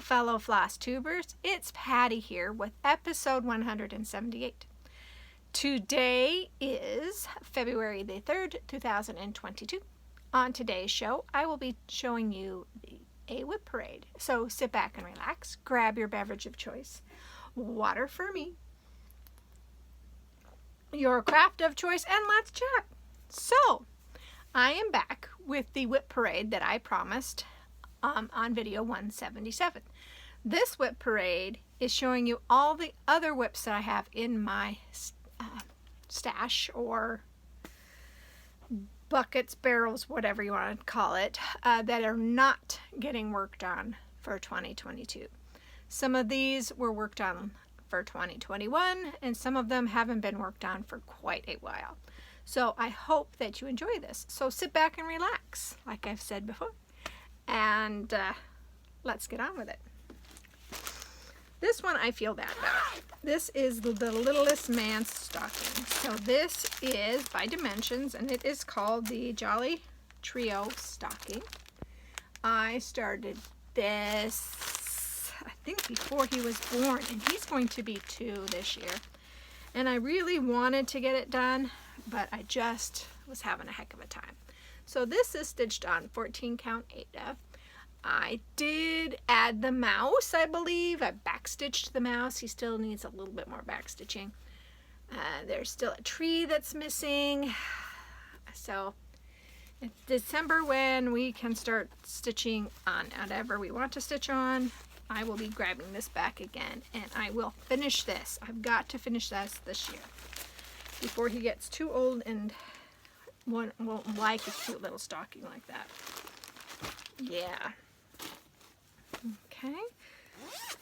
fellow floss tubers, it's Patty here with episode 178. Today is February the 3rd, 2022. On today's show, I will be showing you a whip parade. So sit back and relax, grab your beverage of choice, water for me, your craft of choice, and let's chat. So, I am back with the whip parade that I promised on video 177. This whip parade is showing you all the other whips that I have in my stash, or buckets, barrels, whatever you want to call it, that are not getting worked on for 2022. Some of these were worked on for 2021, and some of them haven't been worked on for quite a while. So I hope that you enjoy this. So sit back and relax, like I've said before, and let's get on with it. This one I feel bad about. This is the Littlest Man's Stocking. So this is by Dimensions, and it is called the Jolly Trio Stocking. I started this, I think, before he was born, and he's going to be 2 this year. And I really wanted to get it done, but I just was having a heck of a time. So this is stitched on 14 count Aida. I did add the mouse, I believe. I backstitched the mouse. He still needs a little bit more backstitching. There's still a tree that's missing. So it's December when we can start stitching on whatever we want to stitch on. I will be grabbing this back again, and I will finish this. I've got to finish this year before he gets too old and won't like a cute little stocking like that. Yeah. Okay.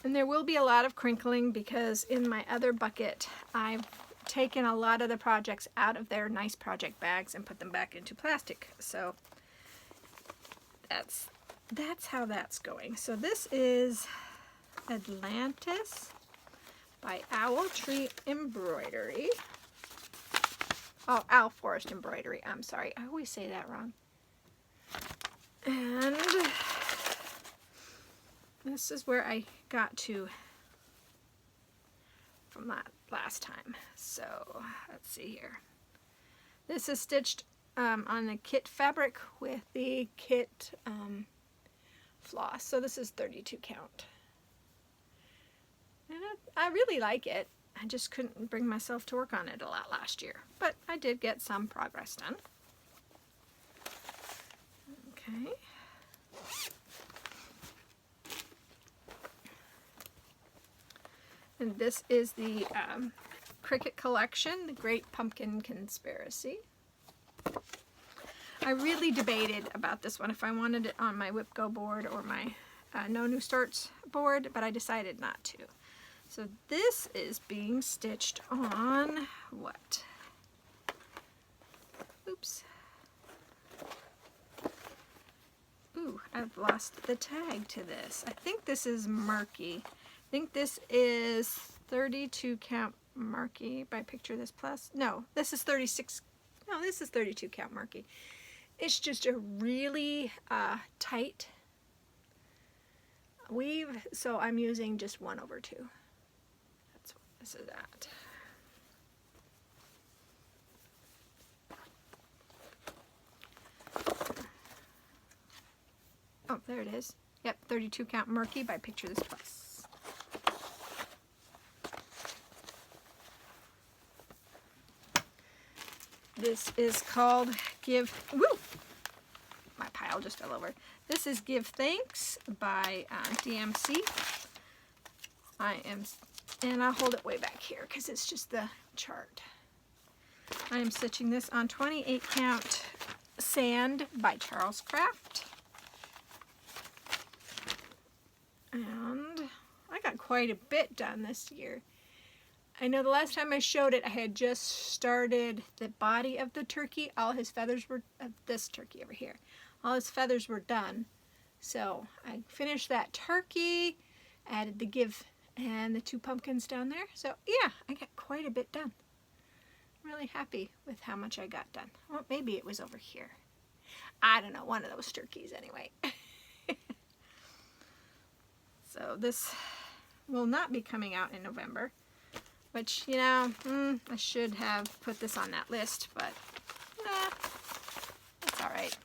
And there will be a lot of crinkling because in my other bucket, I've taken a lot of the projects out of their nice project bags and put them back into plastic. So that's how that's going. So this is Atlantis by Owl Tree Embroidery. Oh, Owl Forest Embroidery. I'm sorry. I always say that wrong. And this is where I got to from that last time. So let's see here. This is stitched on the kit fabric with the kit floss. So this is 32 count. And I really like it. I just couldn't bring myself to work on it a lot last year. But I did get some progress done. Okay. And this is the Qriket collection, the Great Pumpkin Conspiracy. I really debated about this one, if I wanted it on my Whip Go board or my No New Starts board, but I decided not to. So this is being stitched on what? Oops. Ooh, I've lost the tag to this. I think this is Murky. I think this is 32 count Murky by Picture This Plus. No, this is 36. No, this is 32 count Murky. It's just a really tight weave, so I'm using just 1/2. That's what this is at. Oh, there it is. Yep, 32 count Murky by Picture This Plus. This is called Woo! My pile just fell over. This is Give Thanks by DMC. And I'll hold it way back here because it's just the chart. I am stitching this on 28 count Sand by Charles Craft. And I got quite a bit done this year. I know the last time I showed it, I had just started the body of the turkey. All his feathers were, this turkey over here, all his feathers were done. So I finished that turkey, added the give and the 2 pumpkins down there. So yeah, I got quite a bit done. I'm really happy with how much I got done. Well, maybe it was over here. I don't know, one of those turkeys anyway. So So this will not be coming out in November, which, you know, I should have put this on that list, but it's all right.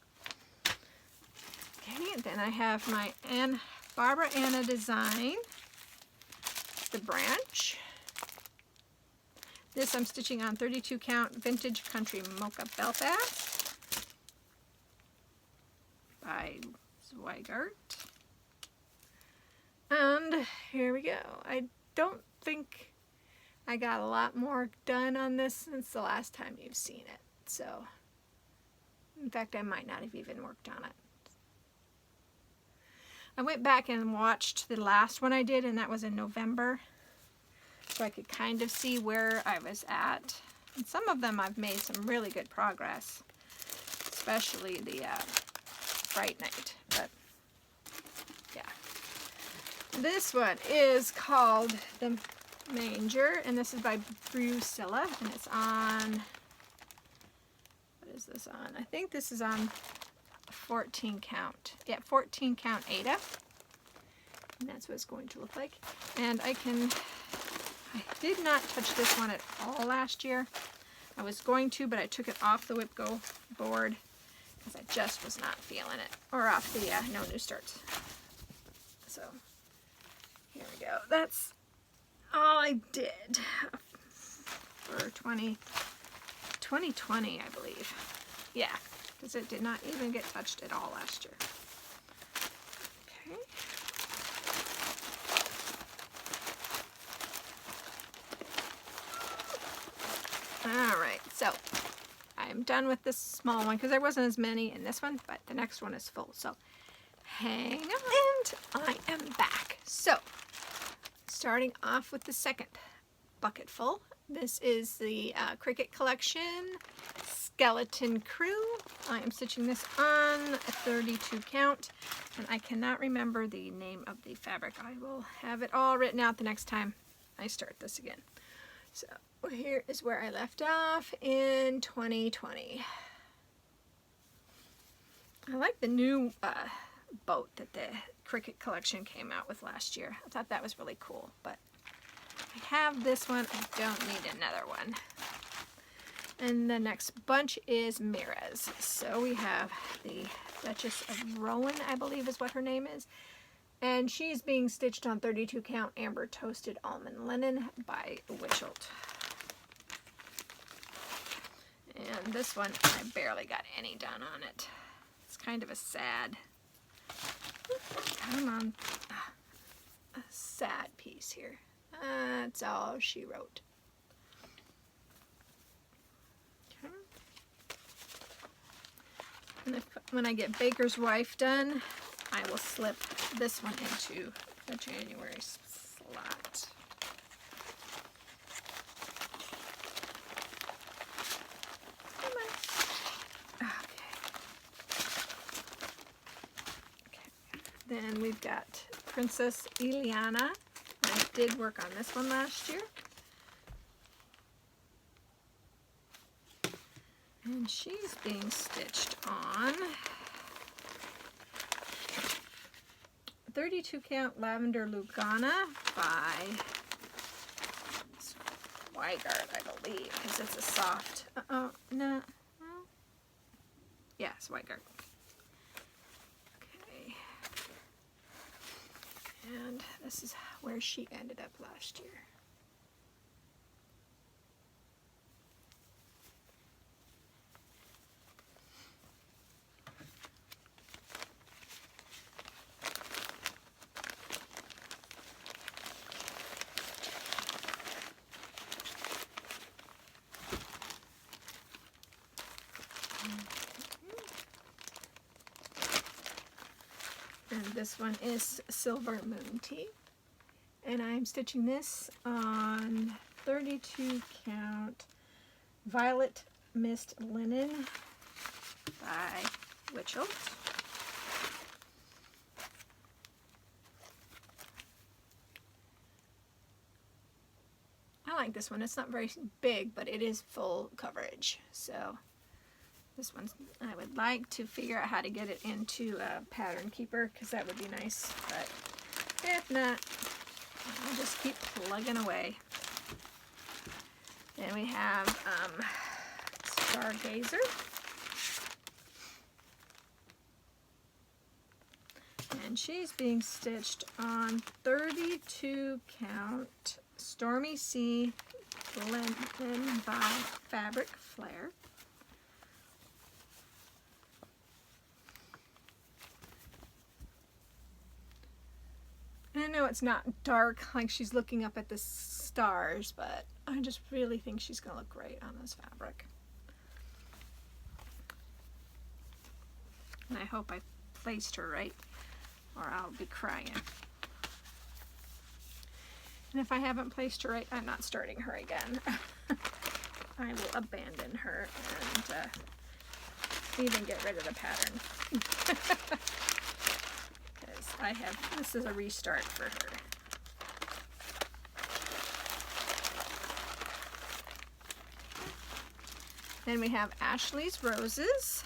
Okay, then I have my Barbara Anna design, the branch. This I'm stitching on 32 count Vintage Country Mocha Belfast by Zweigart. And here we go. I don't think I got a lot more done on this since the last time you've seen it. So, in fact, I might not have even worked on it. I went back and watched the last one I did, and that was in November. So I could kind of see where I was at. And some of them I've made some really good progress, especially the Bright Night. But yeah, this one is called the Manger, and this is by Drusilla, and it's on, what is this on? I think this is on 14 count. Yeah, 14 count Ada. And that's what it's going to look like. And I did not touch this one at all last year. I was going to, but I took it off the Whip Go board because I just was not feeling it. Or off the No New Starts. So, here we go. That's all I did for 2020, I believe. Yeah, because it did not even get touched at all last year. Okay. Alright, so I'm done with this small one because there wasn't as many in this one, but the next one is full. So hang on, and I am back. So starting off with the second bucket full. This is the Qriket collection Skeleton Crew. I am stitching this on a 32 count, and I cannot remember the name of the fabric. I will have it all written out the next time I start this again. So here is where I left off in 2020. I like the new boat that the Qriket collection came out with last year. I thought that was really cool, but I have this one. I don't need another one. And the next bunch is Mira's. So we have the Duchess of Rowan, I believe is what her name is. And she's being stitched on 32 count Amber Toasted Almond Linen by Witchelt. And this one, I barely got any done on it. It's kind of a sad, come on, a sad piece here. That's all she wrote. Okay. And when I get Baker's Wife done, I will slip this one into the January slot. Then we've got Princess Iliana. I did work on this one last year. And she's being stitched on 32 count Lavender Lugana by Zweigart, I believe, because it's a soft. No. Yeah, Zweigart. And this is where she ended up last year. And this one is Silver Moon Tea. And I'm stitching this on 32 count Violet Mist Linen by Witchelt. I like this one. It's not very big, but it is full coverage. So this one, I would like to figure out how to get it into a pattern keeper, because that would be nice. But If not, I'll just keep plugging away. Then we have Stargazer. And she's being stitched on 32 count Stormy Sea linen by Fabric Flare. And I know it's not dark, like she's looking up at the stars, but I just really think she's going to look great on this fabric. And I hope I placed her right, or I'll be crying. And if I haven't placed her right, I'm not starting her again. I will abandon her and even get rid of the pattern. This is a restart for her. Then we have Ashley's Roses.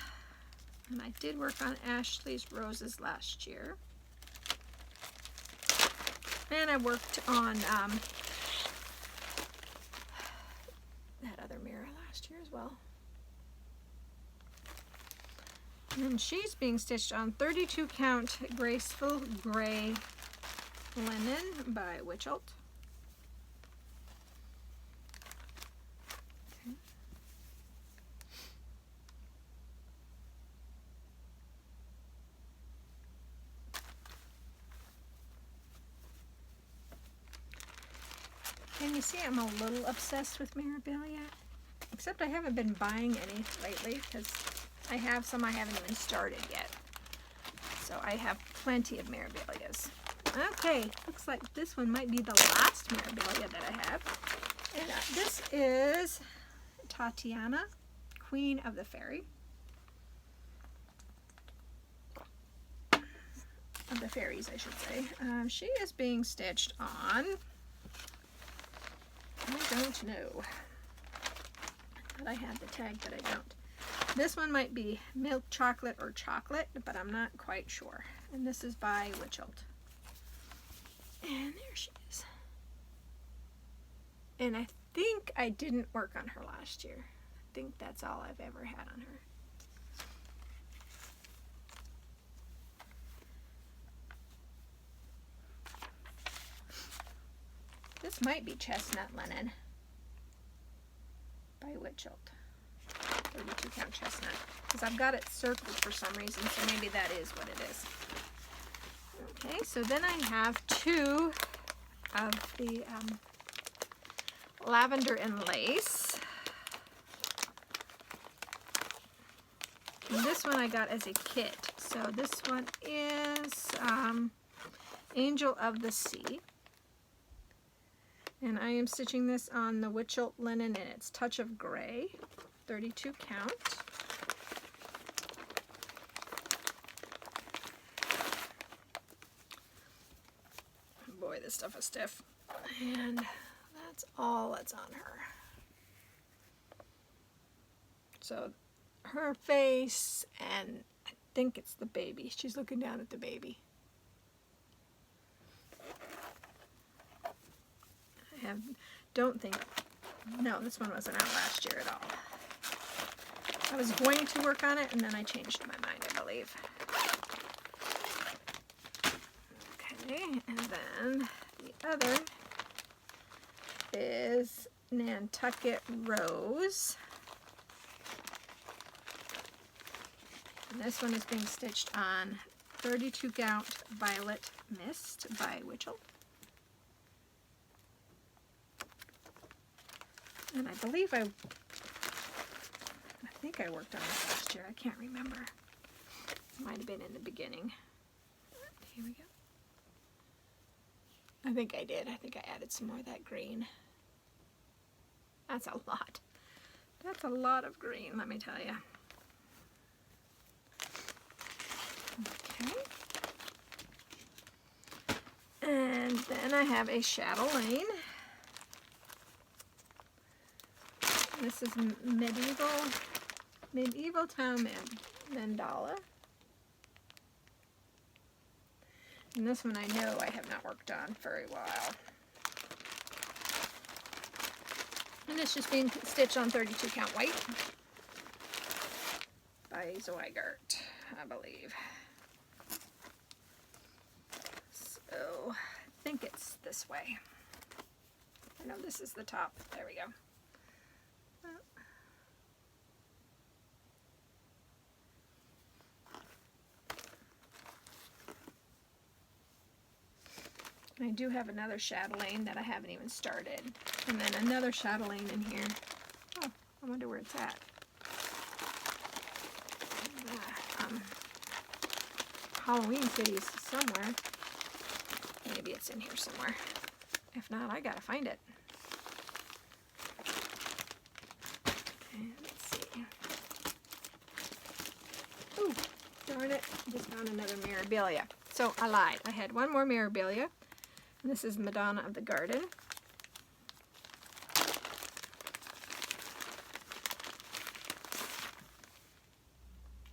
And I did work on Ashley's Roses last year. And I worked on that other mirror last year as well. And she's being stitched on 32 count Graceful Gray linen by Witchelt. Okay. Can you see I'm a little obsessed with memorabilia? Except I haven't been buying any lately because I have some I haven't even started yet. So I have plenty of memorabilias. Okay, looks like this one might be the last memorabilia that I have. And this is Tatiana, Queen of the Fairy. Of the fairies, I should say. She is being stitched on, I don't know. I thought I had the tag, but I don't. This one might be milk chocolate or chocolate, but I'm not quite sure. And this is by Witchelt. And there she is. And I think I didn't work on her last year. I think that's all I've ever had on her. This might be chestnut linen by Witchelt. 32 count chestnut, because I've got it circled for some reason, so maybe that is what it is. Okay, so then I have two of the Lavender and Lace. And this one I got as a kit. So this one is Angel of the Sea. And I am stitching this on the Witchelt linen, and it's Touch of Gray, 32 count. Boy, this stuff is stiff. And that's all that's on her. So her face, and I think it's the baby. She's looking down at the baby. No, this one wasn't out last year at all. I was going to work on it, and then I changed my mind, I believe. Okay, and then the other is Nantucket Rose. And this one is being stitched on 32 count Violet Mist by Witchelt. And I believe I think I worked on this last year. I can't remember. It might have been in the beginning. Here we go. I think I did. I think I added some more of that green. That's a lot. That's a lot of green, let me tell you. Okay. And then I have a Chatelaine. This is medieval town mandala. And this one I know I have not worked on for a while. And it's just being stitched on 32 count white by Zweigart, I believe. So I think it's this way. I know this is the top. There we go. I do have another chatelaine that I haven't even started. And then another chatelaine in here. Oh, I wonder where it's at. Halloween Kitties somewhere. Maybe it's in here somewhere. If not, I gotta find it. Okay, let's see. Ooh, darn it. Just found another Mirabilia. So I lied. I had one more Mirabilia. And this is Madonna of the Garden.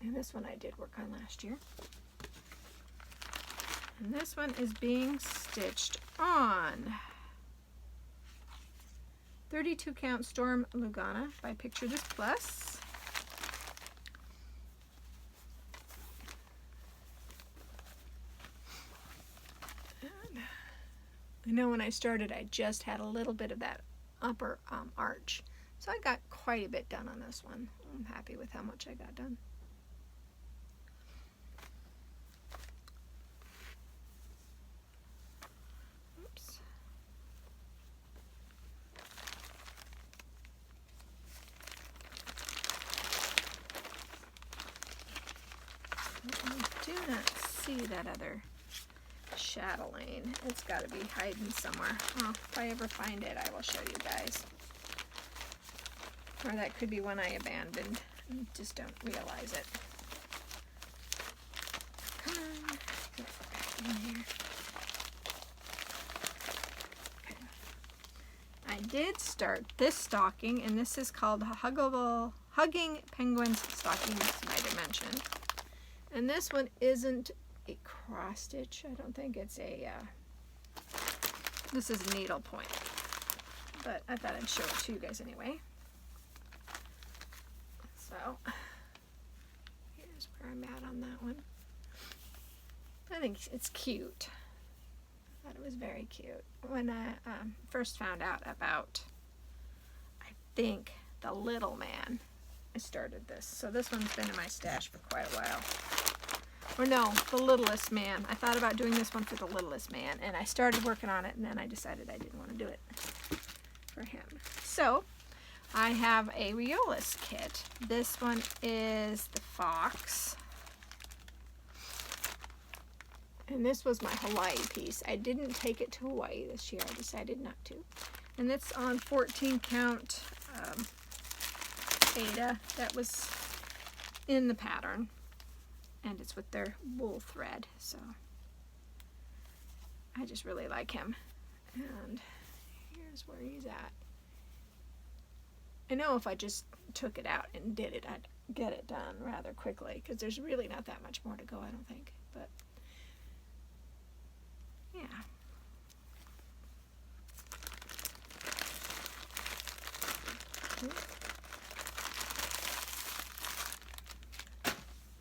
And this one I did work on last year. And this one is being stitched on 32 count Storm Lugana by Picture This Plus. I know when I started I just had a little bit of that upper arch. So I got quite a bit done on this one. I'm happy with how much I got done. Oops. I do not see that other chatelaine. It's got to be hiding somewhere. Oh, if I ever find it, I will show you guys. Or that could be one I abandoned and just don't realize it. Come on, get back in here. Okay. I did start this stocking, and this is called Hugging Penguins Stockings by Dimension. And this one isn't a cross stitch. I don't think it's a this is needle point, but I thought I'd show it to you guys anyway. So here's where I'm at on that one. I think it's cute. I thought it was very cute when I first found out about, I think, the Little Man. I started this, so this one's been in my stash for quite a while. Or no, the Littlest Man. I thought about doing this one for the Littlest Man, and I started working on it, and then I decided I didn't want to do it for him. So, I have a Riolis kit. This one is the Fox. And this was my Hawaii piece. I didn't take it to Hawaii this year. I decided not to. And it's on 14 count Ada that was in the pattern. And it's with their wool thread, so I just really like him. And here's where he's at. I know if I just took it out and did it, I'd get it done rather quickly, because there's really not that much more to go, I don't think. But yeah.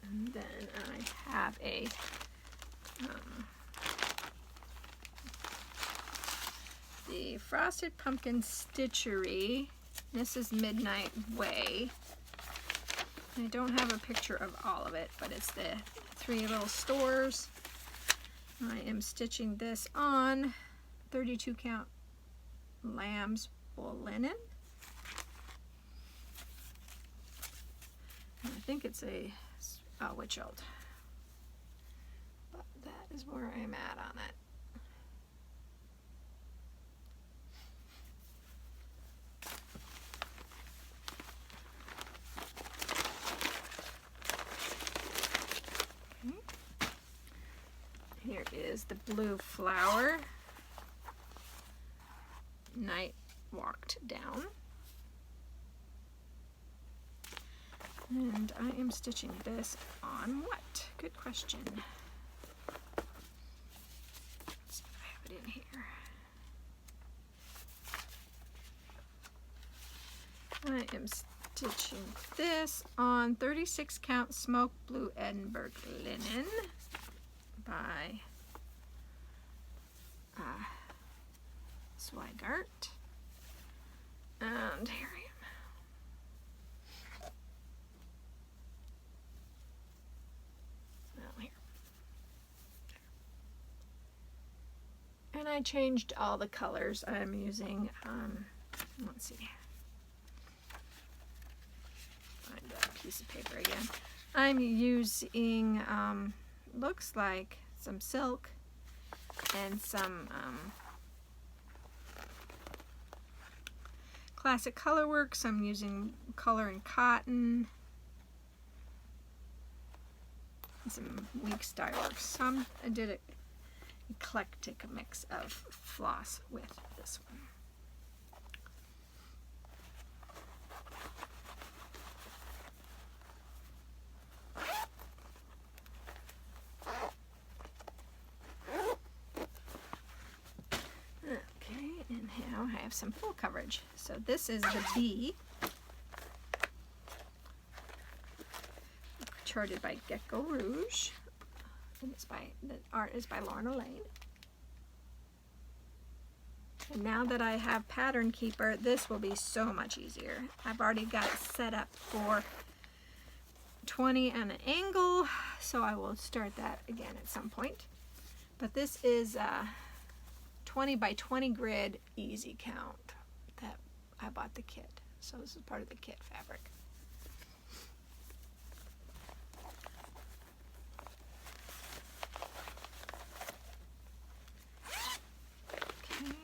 And then I have a the Frosted Pumpkin Stitchery. This is Midnight Way. I don't have a picture of all of it, but it's the 3 little stores. I am stitching this on 32 count lamb's wool linen. And I think it's a Witchold. But that is where I'm at on it. Here is the Blue Flower Night Walked Down. And I am stitching this on what? Good question. I am stitching this on 36 count smoke blue Edinburgh linen by Swigart. And here I am. Well, here. And I changed all the colors I'm using. Let's see. Find that piece of paper again. I'm using, looks like some silk and some Classic Colorworks. I'm using color and cotton. And some Weeks Dye Works. I did an eclectic mix of floss with this one. I have some full coverage. So this is the B, charted by Gecko Rouge, and the art is by Lorna Lane. And now that I have Pattern Keeper, this will be so much easier. I've already got it set up for 20 and an angle, so I will start that again at some point. But this is 20 by 20 grid easy count that I bought the kit. So this is part of the kit fabric. Okay.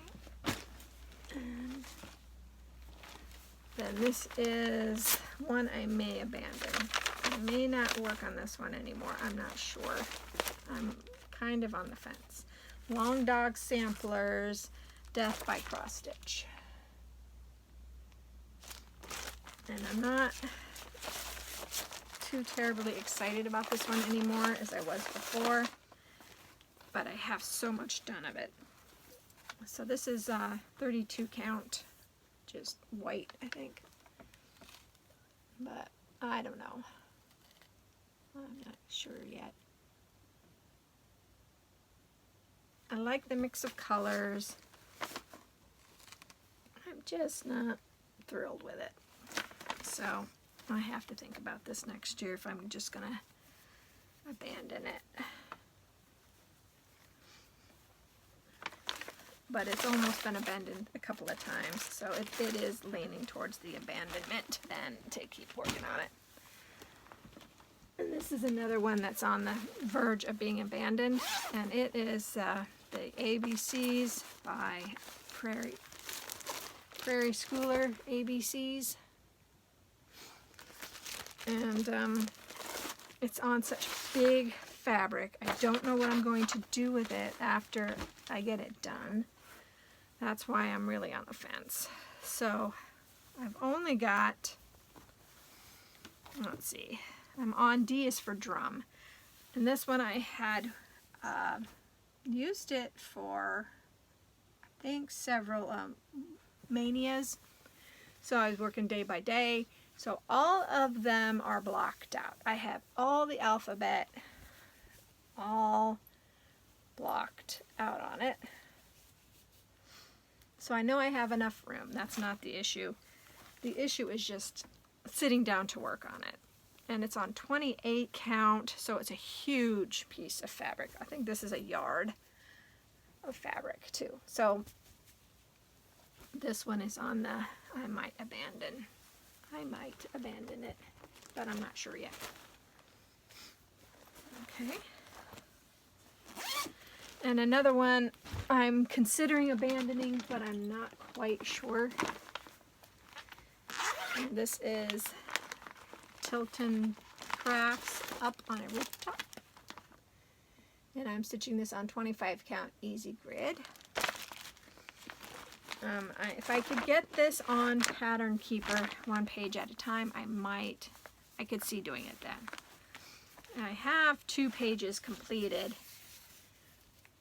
And then this is one I may abandon. I may not work on this one anymore. I'm not sure. I'm kind of on the fence. Long Dog Samplers, Death by Cross Stitch. And I'm not too terribly excited about this one anymore as I was before, but I have so much done of it. So this is 32 count, just white, I think. But I don't know. I'm not sure yet. I like the mix of colors. I'm just not thrilled with it. So I have to think about this next year if I'm just gonna abandon it. But it's almost been abandoned a couple of times, so it is leaning towards the abandonment than to keep working on it. And this is another one that's on the verge of being abandoned, and it is the ABCs by Prairie Schooler ABCs. And it's on such big fabric. I don't know what I'm going to do with it after I get it done. That's why I'm really on the fence. So I've only got, let's see, I'm on D is for drum. And this one I had used it for, I think, several manias. So I was working day by day. So all of them are blocked out. I have all the alphabet all blocked out on it. So I know I have enough room. That's not the issue. The issue is just sitting down to work on it. And it's on 28 count, so it's a huge piece of fabric. I think this is a yard of fabric too. So this one is on the, I might abandon it, but I'm not sure yet. Okay. And another one I'm considering abandoning, but I'm not quite sure. And this is Tilton Crafts Up on a Rooftop. And I'm stitching this on 25 count easy grid. If I could get this on Pattern Keeper one page at a time, I could see doing it then. And I have 2 pages completed.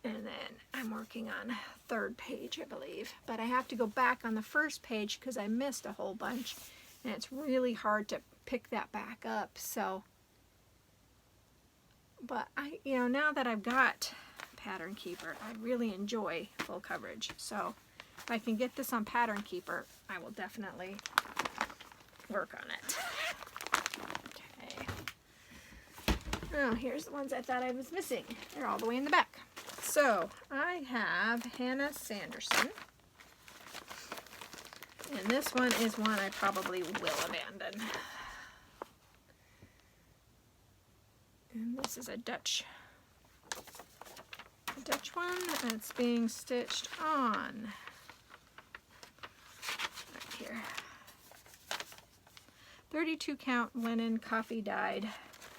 And then I'm working on third page, I believe. But I have to go back on the first page because I missed a whole bunch. and it's really hard to pick that back up. So, but you know, now that I've got Pattern Keeper, I really enjoy full coverage. So if I can get this on Pattern Keeper, I will definitely work on it. Okay. Oh, here's the ones I thought I was missing. They're all the way in the back. So I have Hannah Sanderson. And this one is one I probably will abandon. And this is a Dutch one, and it's being stitched on right here. 32 count linen, coffee dyed.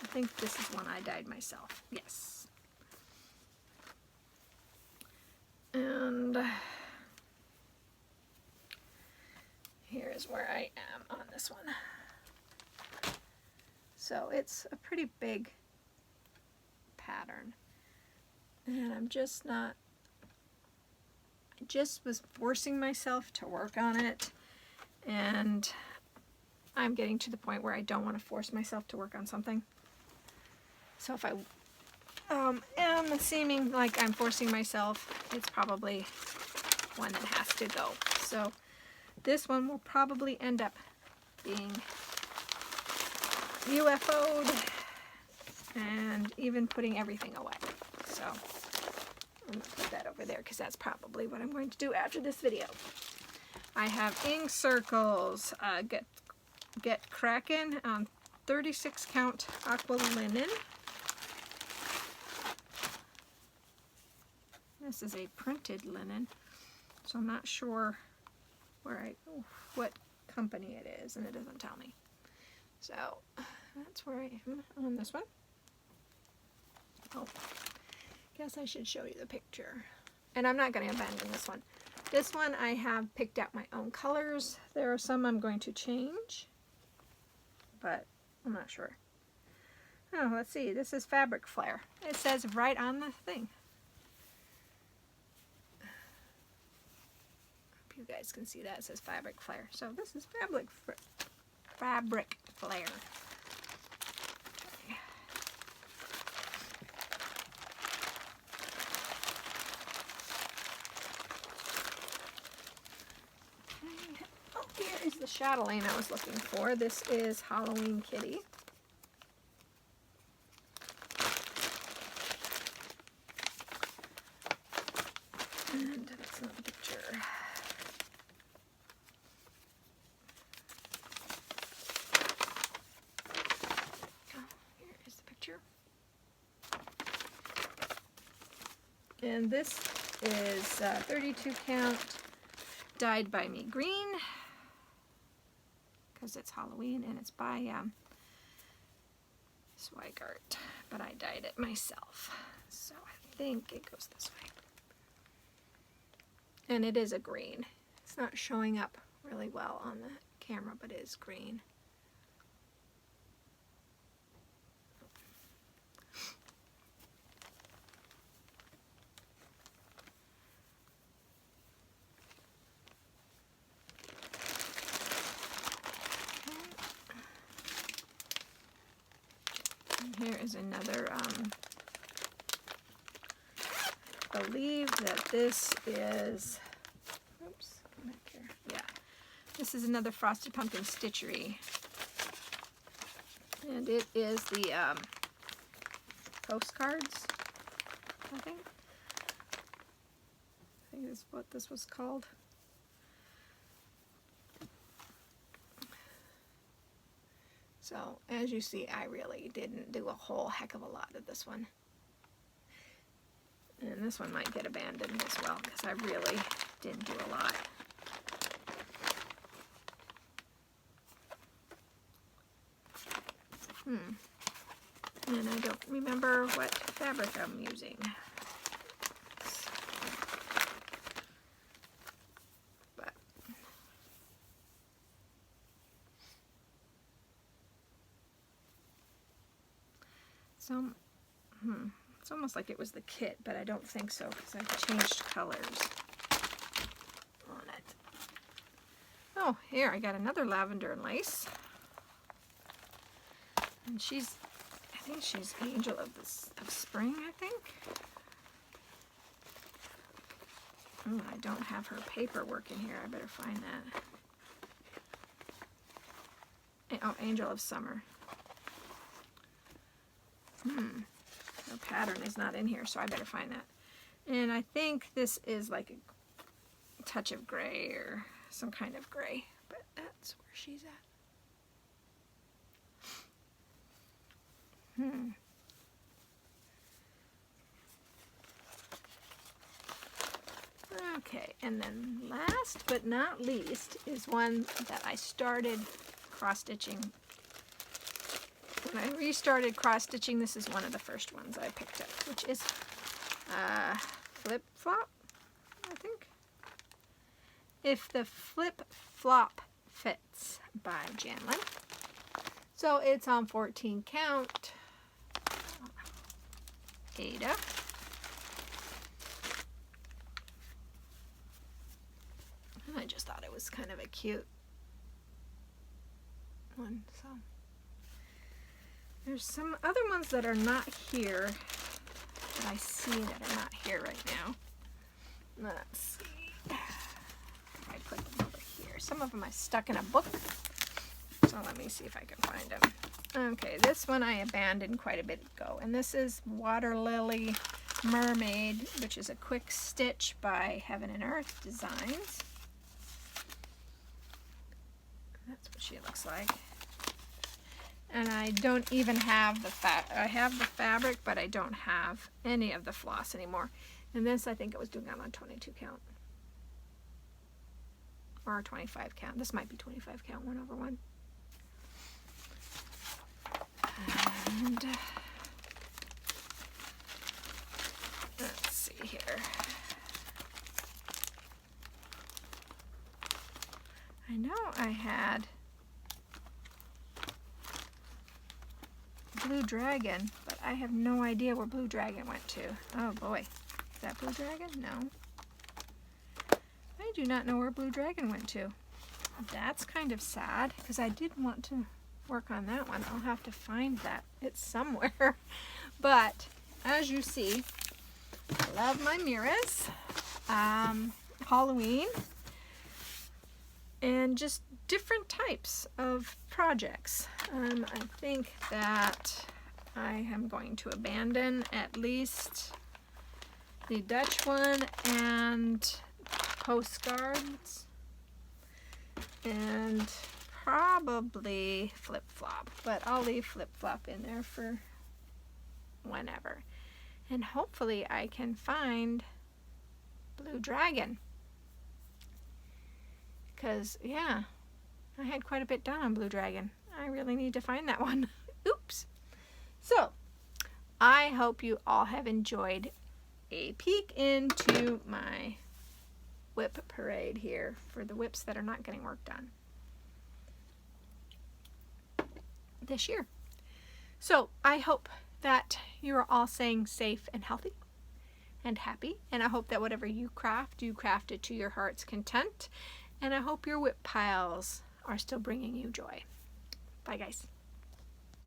I think this is one I dyed myself. Yes. And here is where I am on this one. So it's a pretty big pattern. And I'm just not, I just was forcing myself to work on it, and I'm getting to the point where I don't want to force myself to work on something. So if I am seeming like I'm forcing myself, it's probably one that has to go. So this one will probably end up being UFO'd and even putting everything away. So I'm going to put that over there because that's probably what I'm going to do after this video. I have ink circles, get Qriket on 36 count aqua linen. This is a printed linen, so I'm not sure what company it is, and it doesn't tell me. So that's where I am on this one. Oh, guess I should show you the picture. And I'm not going to abandon this one. This one I have picked out my own colors. There are some I'm going to change, but I'm not sure. Oh, let's see. This is Fabric Flare. It says right on the thing. Hope you guys can see that. It says Fabric Flare. So this is Fabric Flare. Is the chatelaine I was looking for. This is Halloween Kitty. And that's another picture. Oh, here is the picture. And this is 32 count, dyed by me green, because it's Halloween, and it's by Swigart, but I dyed it myself, so I think it goes this way. And it is a green. It's not showing up really well on the camera, but it is green. Here is another, I believe that this is, oops, come back here. Yeah, this is another Frosted Pumpkin Stitchery. And it is the postcards, I think is what this was called. So, as you see, I really didn't do a whole heck of a lot of this one. And this one might get abandoned as well, because I really didn't do a lot. And I don't remember what fabric I'm using. But so, it's almost like it was the kit, but I don't think so, because I've changed colors on it. Oh, here I got another Lavender and Lace. And I think she's Angel of Spring, I think. Oh, I don't have her paperwork in here. I better find that. Oh, Angel of Summer. Her pattern is not in here, so I better find that. And I think this is like a touch of gray or some kind of gray, but that's where she's at. Okay, and then last but not least is one that I started cross-stitching. When I restarted cross-stitching, this is one of the first ones I picked up, which is Flip Flop, I think. If the Flip Flop Fits by Janlin. So it's on 14 count. Ada. I just thought it was kind of a cute one. So there's some other ones that are not here that I see that are not here right now. Let's see. I put them over here. Some of them I stuck in a book. So let me see if I can find them. Okay, this one I abandoned quite a bit ago. And this is Water Lily Mermaid, which is a quick stitch by Heaven and Earth Designs. That's what she looks like. And I don't even have the I have the fabric, but I don't have any of the floss anymore. And this, I think it was doing on 22 count. Or 25 count. This might be 25 count, 1/1. And let's see here. I know I had Blue Dragon, but I have no idea where Blue Dragon went to. Oh boy, is that Blue Dragon? No. I do not know where Blue Dragon went to. That's kind of sad, because I did want to work on that one. I'll have to find that. It's somewhere. But as you see, I love my mirrors. Halloween. And just different types of projects. I think that I am going to abandon at least the Dutch one and postcards and probably Flip Flop, but I'll leave Flip Flop in there for whenever. And hopefully I can find Blue Dragon. Because, yeah, I had quite a bit done on Blue Dragon. I really need to find that one. Oops. So, I hope you all have enjoyed a peek into my whip parade here for the whips that are not getting worked on this year. So, I hope that you are all staying safe and healthy and happy. And I hope that whatever you craft it to your heart's content. And I hope your whip piles are still bringing you joy. Bye, guys.